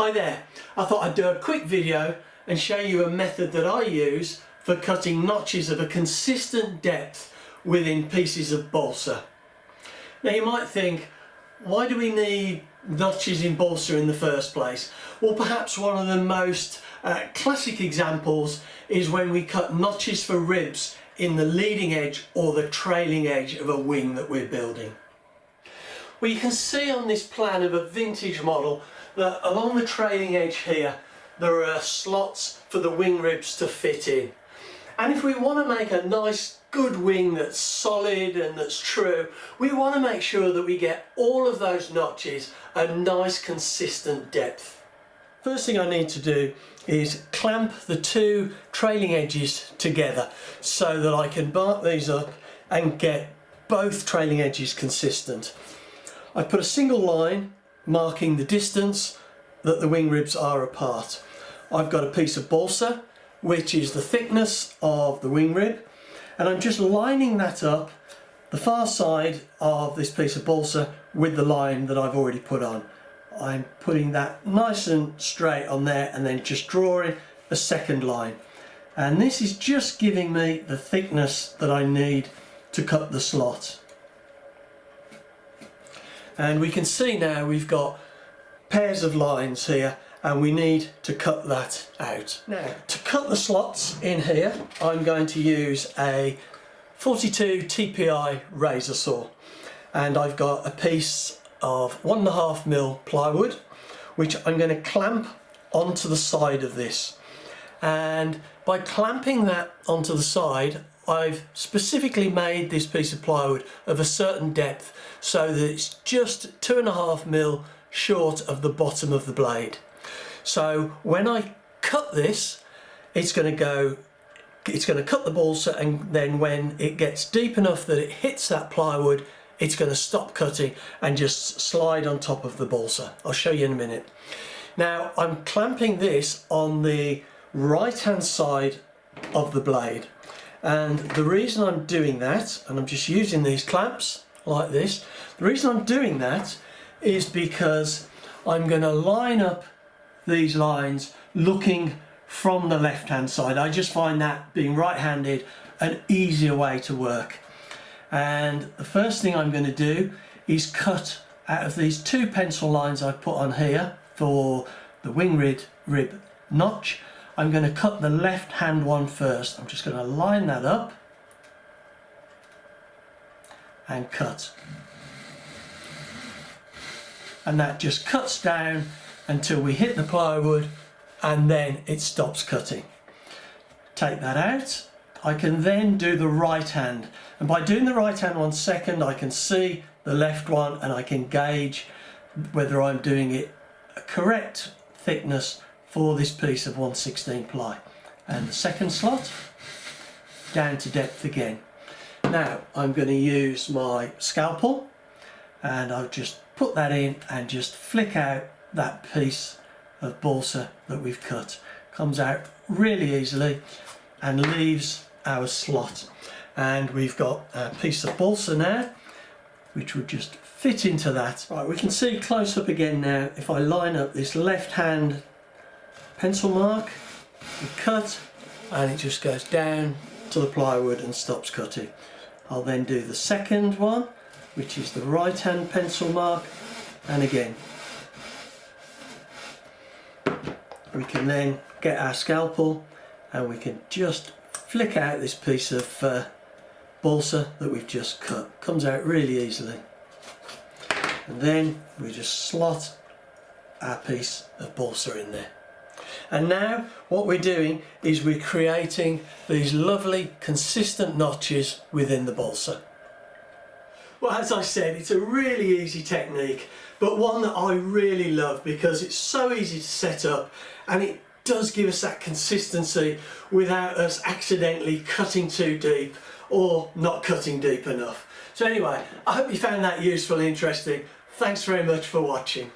Hi there, I thought I'd do a quick video and show you a method that I use for cutting notches of a consistent depth within pieces of balsa. Now you might think, why do we need notches in balsa in the first place? Well, perhaps one of the most classic examples is when we cut notches for ribs in the leading edge or the trailing edge of a wing that we're building. Well, you can see on this plan of a vintage model that along the trailing edge here there are slots for the wing ribs to fit in. And if we want to make a nice good wing that's solid and that's true, we want to make sure that we get all of those notches a nice consistent depth. First thing I need to do is clamp the two trailing edges together so that I can mark these up and get both trailing edges consistent. I put a single line marking the distance that the wing ribs are apart. I've got a piece of balsa which is the thickness of the wing rib, and I'm just lining that up the far side of this piece of balsa with the line that I've already put on. I'm putting that nice and straight on there and then just drawing a second line, and this is just giving me the thickness that I need to cut the slot. And we can see now we've got pairs of lines here and we need to cut that out. Now, to cut the slots in here, I'm going to use a 42 TPI razor saw, and I've got a piece of 1.5mm plywood which I'm going to clamp onto the side of this, and by clamping that onto the side I've specifically made this piece of plywood of a certain depth so that it's just 2.5mm short of the bottom of the blade. So when I cut this, it's going to cut the balsa, and then when it gets deep enough that it hits that plywood, it's going to stop cutting and just slide on top of the balsa. I'll show you in a minute. Now I'm clamping this on the right hand side of the blade, and the reason I'm doing that, and I'm just using these clamps like this, the reason I'm doing that is because I'm going to line up these lines looking from the left hand side. I just find that, being right-handed, an easier way to work. And the first thing I'm going to do is cut out of these two pencil lines I've put on here for the wing rib notch. I'm going to cut the left hand one first. I'm just going to line that up and cut. And that just cuts down until we hit the plywood, and then it stops cutting. Take that out. I can then do the right hand, and by doing the right hand one second I can see the left one and I can gauge whether I'm doing it a correct thickness for this piece of 1/16 ply. And the second slot down to depth again. Now I'm going to use my scalpel, and I'll just put that in and just flick out that piece of balsa that we've cut. Comes out really easily and leaves our slot, and we've got a piece of balsa now which would just fit into that. Right, we can see close up again now. If I line up this left hand pencil mark, we cut, and it just goes down to the plywood and stops cutting. I'll then do the second one, which is the right hand pencil mark, and again we can then get our scalpel and we can just flick out this piece of balsa that we've just cut. Comes out really easily, and then we just slot our piece of balsa in there. And now what we're doing is we're creating these lovely consistent notches within the balsa. Well, as I said, it's a really easy technique, but one that I really love because it's so easy to set up and it does give us that consistency without us accidentally cutting too deep or not cutting deep enough. So anyway, I hope you found that useful and interesting. Thanks very much for watching.